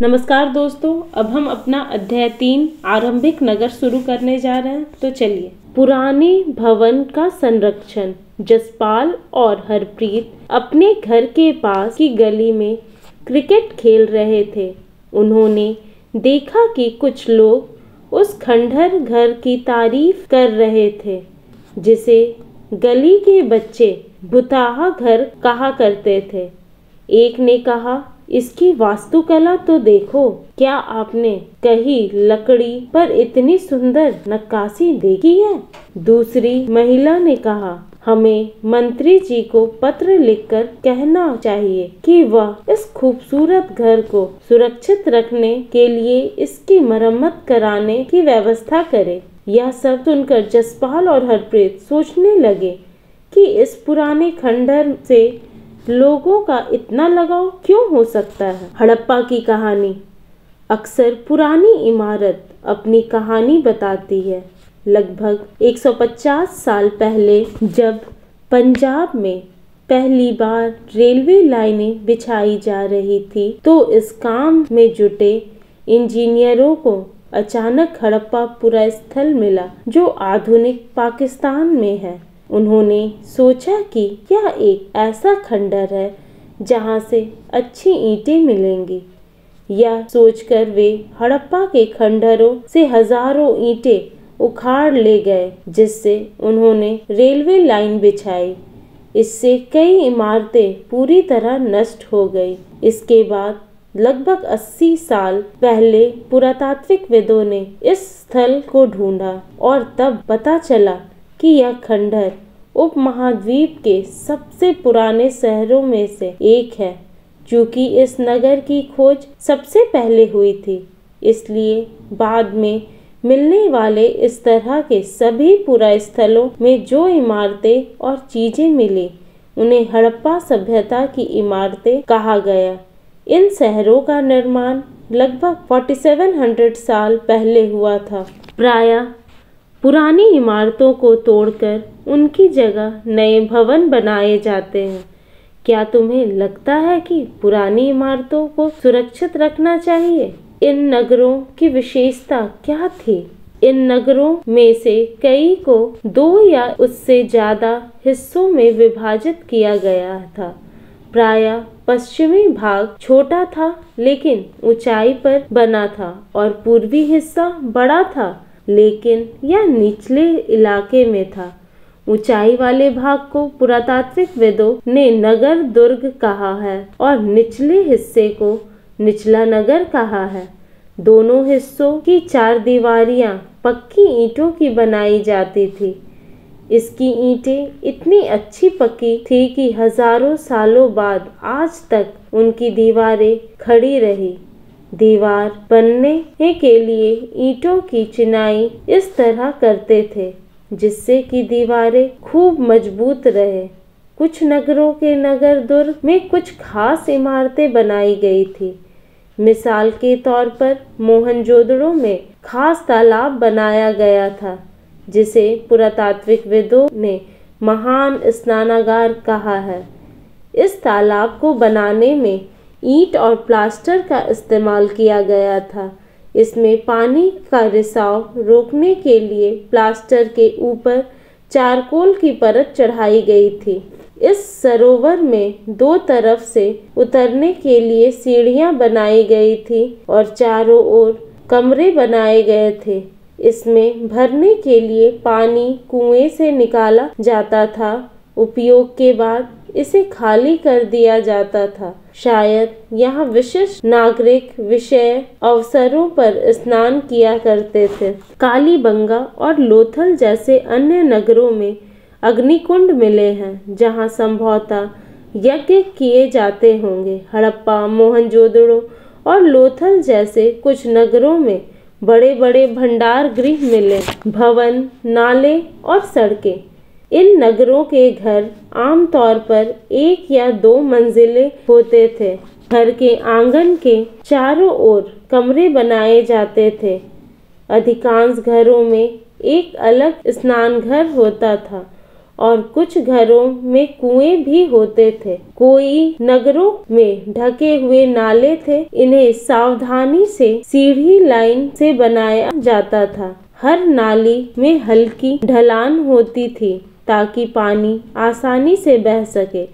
नमस्कार दोस्तों, अब हम अपना अध्याय 3 आरंभिक नगर शुरू करने जा रहे हैं। तो चलिए। पुराने भवन का संरक्षण। जसपाल और हरप्रीत अपने घर के पास की गली में क्रिकेट खेल रहे थे। उन्होंने देखा कि कुछ लोग उस खंडहर घर की तारीफ कर रहे थे जिसे गली के बच्चे भुताहा घर कहा करते थे। एक ने कहा, इसकी वास्तुकला तो देखो, क्या आपने कहीं लकड़ी पर इतनी सुंदर नक्काशी देखी है? दूसरी महिला ने कहा, हमें मंत्री जी को पत्र लिखकर कहना चाहिए कि वह इस खूबसूरत घर को सुरक्षित रखने के लिए इसकी मरम्मत कराने की व्यवस्था करे। यह सब सुनकर जसपाल और हरप्रीत सोचने लगे कि इस पुराने खंडहर से लोगों का इतना लगाव क्यों हो सकता है। हड़प्पा की कहानी। अक्सर पुरानी इमारत अपनी कहानी बताती है। लगभग 150 साल पहले जब पंजाब में पहली बार रेलवे लाइनें बिछाई जा रही थी तो इस काम में जुटे इंजीनियरों को अचानक हड़प्पापुरा स्थल मिला जो आधुनिक पाकिस्तान में है। उन्होंने सोचा कि यह एक ऐसा खंडहर है जहां से अच्छी ईंटें मिलेंगी। यह सोचकर वे हड़प्पा के खंडहरों से हजारों ईंटें उखाड़ ले गए, जिससे उन्होंने रेलवे लाइन बिछाई। इससे कई इमारतें पूरी तरह नष्ट हो गई। इसके बाद लगभग 80 साल पहले पुरातात्विकविदों ने इस स्थल को ढूंढा और तब पता चला कि यह खंडहर उपमहाद्वीप के सबसे पुराने शहरों में से एक है। चूँकि इस नगर की खोज सबसे पहले हुई थी, इसलिए बाद में मिलने वाले इस तरह के सभी पुरास्थलों में जो इमारतें और चीजें मिली, उन्हें हड़प्पा सभ्यता की इमारतें कहा गया। इन शहरों का निर्माण लगभग 4700 साल पहले हुआ था। प्रायः पुरानी इमारतों को तोड़कर उनकी जगह नए भवन बनाए जाते हैं। क्या तुम्हें लगता है कि पुरानी इमारतों को सुरक्षित रखना चाहिए? इन नगरों की विशेषता क्या थी? इन नगरों में से कई को 2 या उससे ज्यादा हिस्सों में विभाजित किया गया था। प्रायः पश्चिमी भाग छोटा था लेकिन ऊंचाई पर बना था और पूर्वी हिस्सा बड़ा था लेकिन यह निचले इलाके में था। ऊंचाई वाले भाग को पुरातात्विकविदों ने नगर दुर्ग कहा है और निचले हिस्से को निचला नगर कहा है। दोनों हिस्सों की 4 दीवारियां पक्की ईंटों की बनाई जाती थी। इसकी ईंटें इतनी अच्छी पक्की थी कि हजारों सालों बाद आज तक उनकी दीवारें खड़ी रही। दीवार बनने के लिए ईंटों की चिनाई इस तरह करते थे जिससे कि दीवारें खूब मजबूत रहे। कुछ नगरों के नगर दुर्ग में कुछ खास इमारतें बनाई गई थी। मिसाल के तौर पर मोहनजोदड़ो में खास तालाब बनाया गया था जिसे पुरातात्विकविदों ने महान स्नानागार कहा है। इस तालाब को बनाने में ईंट और प्लास्टर का इस्तेमाल किया गया था। इसमें पानी का रिसाव रोकने के लिए प्लास्टर के ऊपर चारकोल की परत चढ़ाई गई थी। इस सरोवर में 2 तरफ से उतरने के लिए सीढ़ियां बनाई गई थी और चारों ओर कमरे बनाए गए थे। इसमें भरने के लिए पानी कुएं से निकाला जाता था। उपयोग के बाद इसे खाली कर दिया जाता था। शायद यहाँ विशिष्ट नागरिक विषय अवसरों पर स्नान किया करते थे। कालीबंगा और लोथल जैसे अन्य नगरों में अग्निकुंड मिले हैं जहाँ संभवतः यज्ञ किए जाते होंगे। हड़प्पा, मोहनजोदड़ो और लोथल जैसे कुछ नगरों में बड़े बड़े भंडार गृह मिले, भवन, नाले और सड़कें। इन नगरों के घर आमतौर पर 1 या 2 मंजिले होते थे। घर के आंगन के चारों ओर कमरे बनाए जाते थे। अधिकांश घरों में एक अलग स्नानघर होता था और कुछ घरों में कुएं भी होते थे। कोई नगरों में ढके हुए नाले थे। इन्हें सावधानी से सीढ़ी लाइन से बनाया जाता था। हर नाली में हल्की ढलान होती थी ताकि पानी आसानी से बह सके।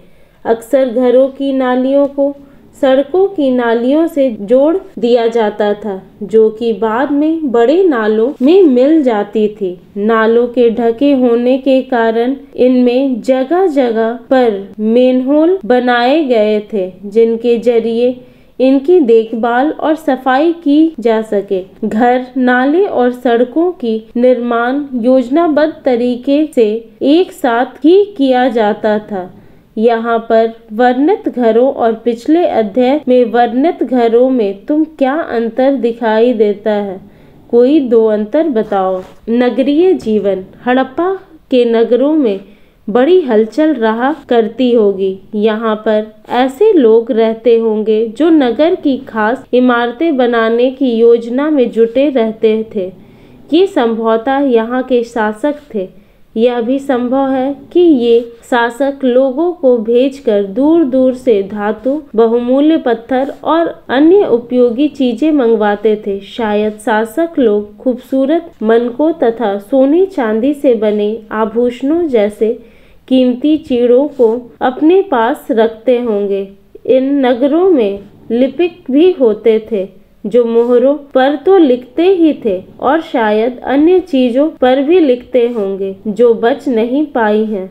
अक्सर घरों की नालियों को सड़कों की नालियों से जोड़ दिया जाता था, जो कि बाद में बड़े नालों में मिल जाती थी। नालों के ढके होने के कारण इनमें जगह जगह पर मेनहोल बनाए गए थे, जिनके जरिए इनकी देखभाल और सफाई की जा सके। घर, नाले और सड़कों की निर्माण योजनाबद्ध तरीके से एक साथ ही किया जाता था। यहाँ पर वर्णित घरों और पिछले अध्याय में वर्णित घरों में तुम क्या अंतर दिखाई देता है? कोई दो अंतर बताओ। नगरीय जीवन। हड़प्पा के नगरों में बड़ी हलचल रहा करती होगी। यहाँ पर ऐसे लोग रहते होंगे जो नगर की खास इमारतें बनाने की योजना में जुटे रहते थे। ये संभवतः यहाँ के शासक थे। यह भी संभव है कि ये शासक लोगों को भेजकर दूर दूर से धातु, बहुमूल्य पत्थर और अन्य उपयोगी चीजें मंगवाते थे। शायद शासक लोग खूबसूरत मनकों तथा सोने चांदी से बने आभूषणों जैसे कीमती चीजों को अपने पास रखते होंगे। इन नगरों में लिपिक भी होते थे जो मोहरों पर तो लिखते ही थे और शायद अन्य चीजों पर भी लिखते होंगे जो बच नहीं पाई हैं।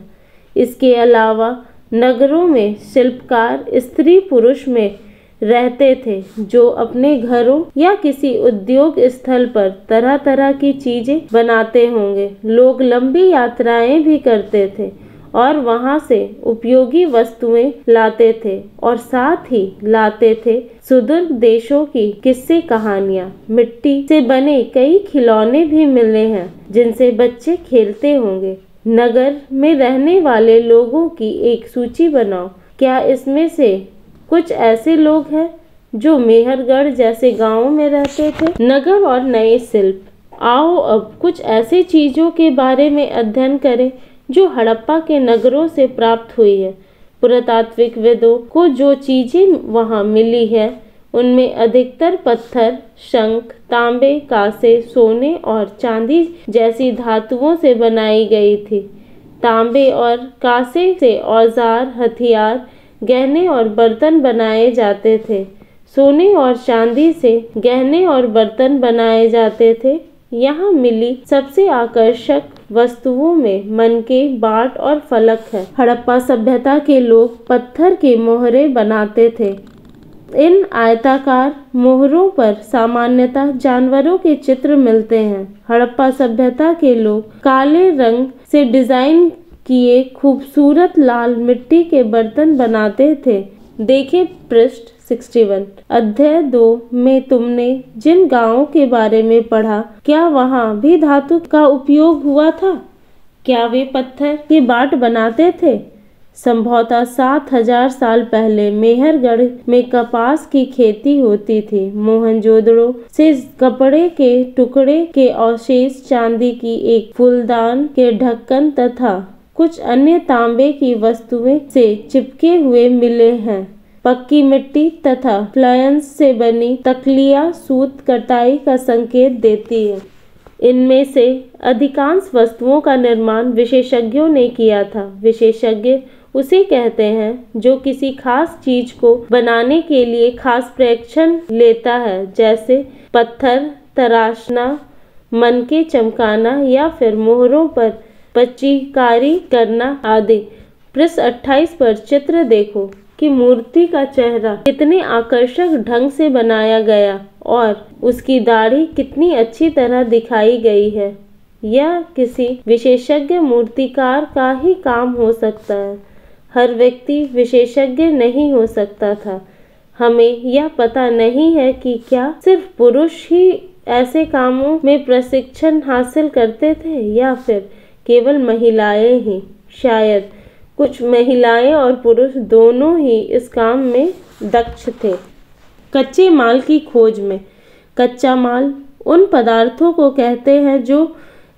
इसके अलावा नगरों में शिल्पकार स्त्री पुरुष में रहते थे जो अपने घरों या किसी उद्योग स्थल पर तरह तरह की चीजें बनाते होंगे। लोग लंबी यात्राएं भी करते थे और वहां से उपयोगी वस्तुएं लाते थे और साथ ही लाते थे सुदूर देशों की किस्से कहानियां। मिट्टी से बने कई खिलौने भी मिले हैं जिनसे बच्चे खेलते होंगे। नगर में रहने वाले लोगों की एक सूची बनाओ। क्या इसमें से कुछ ऐसे लोग हैं जो मेहरगढ़ जैसे गांवों में रहते थे? नगर और नए शिल्प। आओ अब कुछ ऐसी चीजों के बारे में अध्ययन करें जो हड़प्पा के नगरों से प्राप्त हुई है। पुरातात्विकविदों को जो चीजें वहां मिली है उनमें अधिकतर पत्थर, शंख, तांबे, कांसे, सोने और चांदी जैसी धातुओं से बनाई गई थी। तांबे और कांसे से औजार, हथियार, गहने और बर्तन बनाए जाते थे। सोने और चांदी से गहने और बर्तन बनाए जाते थे। यहाँ मिली सबसे आकर्षक वस्तुओं में मनके, बाट और फलक है। हड़प्पा सभ्यता के लोग पत्थर के मोहरे बनाते थे। इन आयताकार मोहरों पर सामान्यतः जानवरों के चित्र मिलते हैं। हड़प्पा सभ्यता के लोग काले रंग से डिजाइन किए खूबसूरत लाल मिट्टी के बर्तन बनाते थे। देखें पृष्ठ 61। अध्याय 2 में तुमने जिन गांवों के बारे में पढ़ा, क्या वहां भी धातु का उपयोग हुआ था? क्या वे पत्थर के बाट बनाते थे? संभवतः 7000 साल पहले मेहरगढ़ में कपास की खेती होती थी। मोहनजोदड़ो से कपड़े के टुकड़े के अवशेष, चांदी की एक फूलदान के ढक्कन तथा कुछ अन्य तांबे की वस्तुएं से चिपके हुए मिले हैं। पक्की मिट्टी तथा फ्लायंस से बनी तकलिया सूत कटाई का संकेत देती है। इनमें से अधिकांश वस्तुओं का निर्माण विशेषज्ञों ने किया था। विशेषज्ञ उसे कहते हैं जो किसी खास चीज को बनाने के लिए खास प्रशिक्षण लेता है, जैसे पत्थर तराशना, मनके चमकाना या फिर मोहरों पर पच्चीकारी करना आदि। पृष्ठ 28 पर चित्र देखो कि मूर्ति का चेहरा कितने आकर्षक ढंग से बनाया गया और उसकी दाढ़ी कितनी अच्छी तरह दिखाई गई है। यह किसी विशेषज्ञ मूर्तिकार का ही काम हो सकता है। हर व्यक्ति विशेषज्ञ नहीं हो सकता था। हमें यह पता नहीं है कि क्या सिर्फ पुरुष ही ऐसे कामों में प्रशिक्षण हासिल करते थे या फिर केवल महिलाएं ही। शायद कुछ महिलाएं और पुरुष दोनों ही इस काम में दक्ष थे। कच्चे माल की खोज में। कच्चा माल उन पदार्थों को कहते हैं जो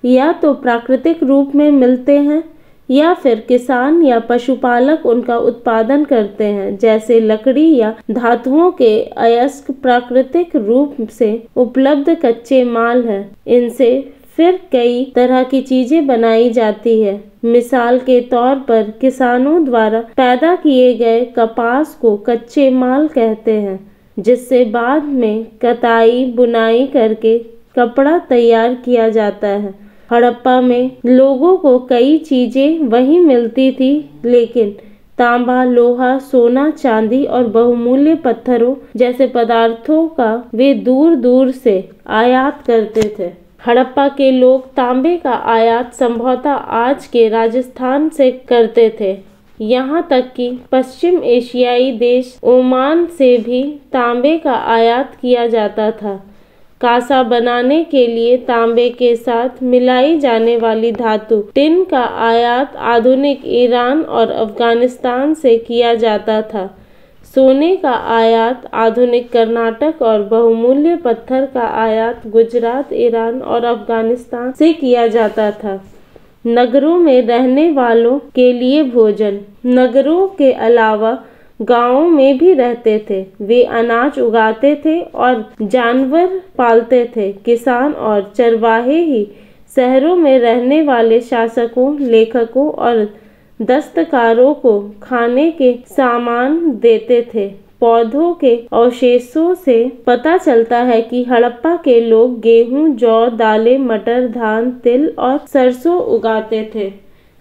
या तो प्राकृतिक रूप में मिलते हैं या फिर किसान या पशुपालक उनका उत्पादन करते हैं, जैसे लकड़ी या धातुओं के अयस्क प्राकृतिक रूप से उपलब्ध कच्चे माल है। इनसे फिर कई तरह की चीजें बनाई जाती है। मिसाल के तौर पर किसानों द्वारा पैदा किए गए कपास को कच्चे माल कहते हैं, जिससे बाद में कताई बुनाई करके कपड़ा तैयार किया जाता है। हड़प्पा में लोगों को कई चीजें वहीं मिलती थी, लेकिन तांबा, लोहा, सोना, चांदी और बहुमूल्य पत्थरों जैसे पदार्थों का वे दूर दूर से आयात करते थे। हड़प्पा के लोग तांबे का आयात संभवतः आज के राजस्थान से करते थे। यहाँ तक कि पश्चिम एशियाई देश ओमान से भी तांबे का आयात किया जाता था। कांसा बनाने के लिए तांबे के साथ मिलाई जाने वाली धातु टिन का आयात आधुनिक ईरान और अफगानिस्तान से किया जाता था। सोने का आयात आधुनिक कर्नाटक और बहुमूल्य पत्थर का आयात गुजरात, ईरान और अफगानिस्तान से किया जाता था। नगरों में रहने वालों के लिए भोजन। नगरों के अलावा गांवों में भी रहते थे। वे अनाज उगाते थे और जानवर पालते थे। किसान और चरवाहे ही शहरों में रहने वाले शासकों, लेखकों और दस्तकारों को खाने के सामान देते थे। पौधों के अवशेषों से पता चलता है कि हड़प्पा के लोग गेहूं, जौ, दालें, मटर, धान, तिल और सरसों उगाते थे।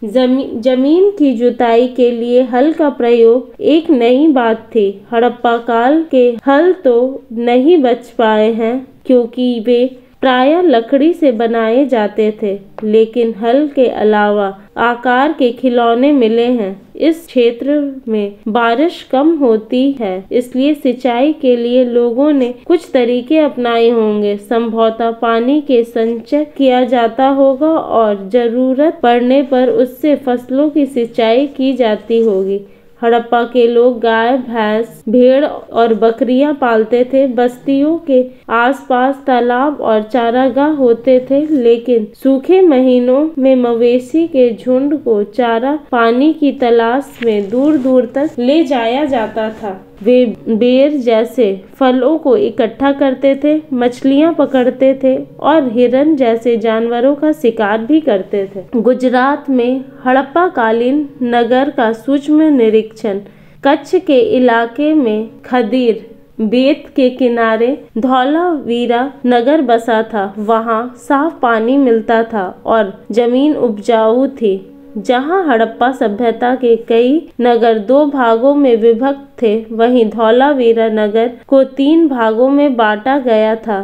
जमीन की जुताई के लिए हल का प्रयोग एक नई बात थी। हड़प्पा काल के हल तो नहीं बच पाए हैं, क्योंकि वे प्रायः लकड़ी से बनाए जाते थे, लेकिन हल के अलावा आकार के खिलौने मिले हैं। इस क्षेत्र में बारिश कम होती है, इसलिए सिंचाई के लिए लोगों ने कुछ तरीके अपनाए होंगे। संभवतः पानी के संचय किया जाता होगा और जरूरत पड़ने पर उससे फसलों की सिंचाई की जाती होगी। हड़प्पा के लोग गाय, भैंस, भेड़ और बकरियां पालते थे। बस्तियों के आसपास तालाब और चारागाह होते थे, लेकिन सूखे महीनों में मवेशी के झुंड को चारा पानी की तलाश में दूर दूर तक ले जाया जाता था। वे बेर जैसे फलों को इकट्ठा करते थे, मछलियां पकड़ते थे और हिरन जैसे जानवरों का शिकार भी करते थे। गुजरात में हड़प्पा कालीन नगर का सूक्ष्म निरीक्षण। कच्छ के इलाके में खदीर बेत के किनारे धौलावीरा नगर बसा था। वहाँ साफ पानी मिलता था और जमीन उपजाऊ थी। जहाँ हड़प्पा सभ्यता के कई नगर 2 भागों में विभक्त थे, वहीं धौलावीरा नगर को 3 भागों में बांटा गया था।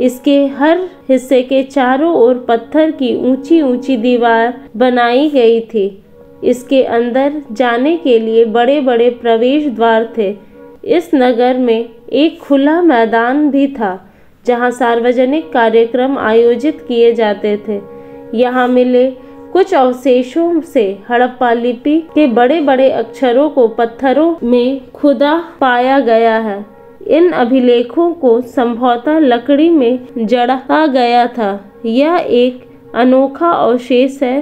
इसके हर हिस्से के चारों ओर पत्थर की ऊंची ऊंची दीवार बनाई गई थी। इसके अंदर जाने के लिए बड़े बड़े प्रवेश द्वार थे। इस नगर में एक खुला मैदान भी था, जहाँ सार्वजनिक कार्यक्रम आयोजित किए जाते थे। यहाँ मिले कुछ अवशेषों से हड़प्पा लिपि के बड़े बड़े अक्षरों को पत्थरों में खुदा पाया गया है। इन अभिलेखों को संभवतः लकड़ी में जड़ा गया था। यह एक अनोखा अवशेष है,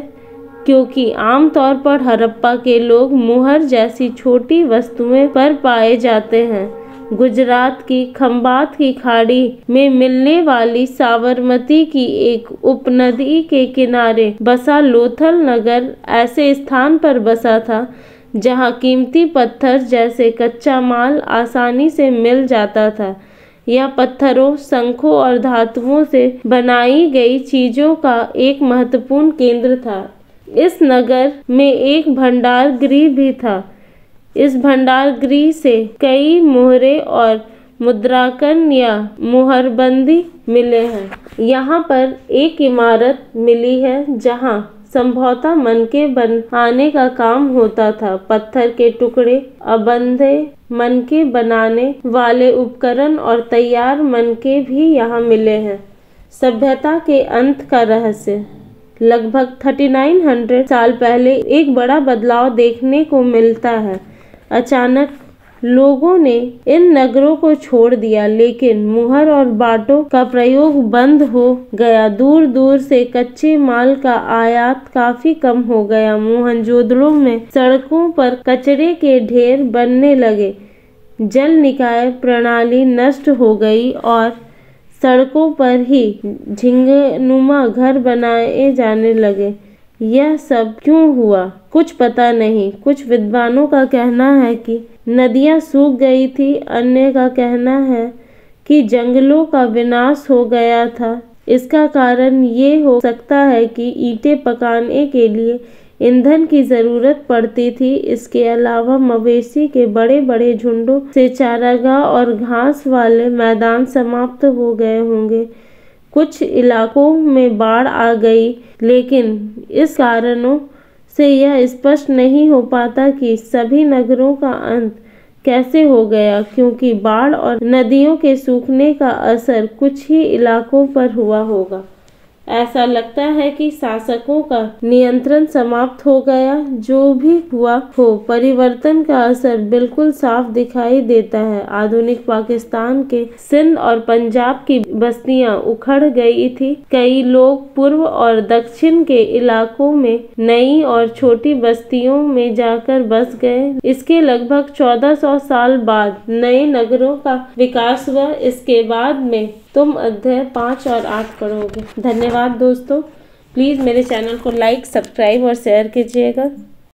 क्योंकि आमतौर पर हड़प्पा के लोग मुहर जैसी छोटी वस्तुएं पर पाए जाते हैं। गुजरात की खंबात की खाड़ी में मिलने वाली साबरमती की एक उपनदी के किनारे बसा लोथल नगर ऐसे स्थान पर बसा था, जहां कीमती पत्थर जैसे कच्चा माल आसानी से मिल जाता था। यह पत्थरों, शंखों और धातुओं से बनाई गई चीजों का एक महत्वपूर्ण केंद्र था। इस नगर में एक भंडार गृह भी था। इस भंडार गृह से कई मोहरे और मुद्रांकन या मुहरबंदी मिले हैं। यहाँ पर एक इमारत मिली है, जहाँ संभवतः मनके बनाने का काम होता था। पत्थर के टुकड़े, अबंधे मनके बनाने वाले उपकरण और तैयार मनके भी यहाँ मिले हैं। सभ्यता के अंत का रहस्य। लगभग 3900 साल पहले एक बड़ा बदलाव देखने को मिलता है। अचानक लोगों ने इन नगरों को छोड़ दिया, लेकिन मुहर और बाटों का प्रयोग बंद हो गया। दूर दूर से कच्चे माल का आयात काफी कम हो गया। मोहनजोदड़ो में सड़कों पर कचरे के ढेर बनने लगे। जल निकाय प्रणाली नष्ट हो गई और सड़कों पर ही झिंगनुमा घर बनाए जाने लगे। यह सब क्यों हुआ, कुछ पता नहीं। कुछ विद्वानों का कहना है कि नदियां सूख गई थी, अन्य का कहना है कि जंगलों का विनाश हो गया था। इसका कारण ये हो सकता है कि ईंटें पकाने के लिए ईंधन की जरूरत पड़ती थी। इसके अलावा मवेशी के बड़े बड़े झुंडों से चारागाह और घास वाले मैदान समाप्त हो गए होंगे। कुछ इलाकों में बाढ़ आ गई, लेकिन इस कारणों से यह स्पष्ट नहीं हो पाता कि सभी नगरों का अंत कैसे हो गया, क्योंकि बाढ़ और नदियों के सूखने का असर कुछ ही इलाकों पर हुआ होगा। ऐसा लगता है कि शासकों का नियंत्रण समाप्त हो गया। जो भी हुआ हो, परिवर्तन का असर बिल्कुल साफ दिखाई देता है। आधुनिक पाकिस्तान के सिंध और पंजाब की बस्तियां उखड़ गई थी। कई लोग पूर्व और दक्षिण के इलाकों में नई और छोटी बस्तियों में जाकर बस गए। इसके लगभग 1400 साल बाद नए नगरों का विकास हुआ। इसके बाद में तुम अध्याय 5 और 8 पढ़ोगे। धन्यवाद दोस्तों। प्लीज़ मेरे चैनल को लाइक, सब्सक्राइब और शेयर कीजिएगा।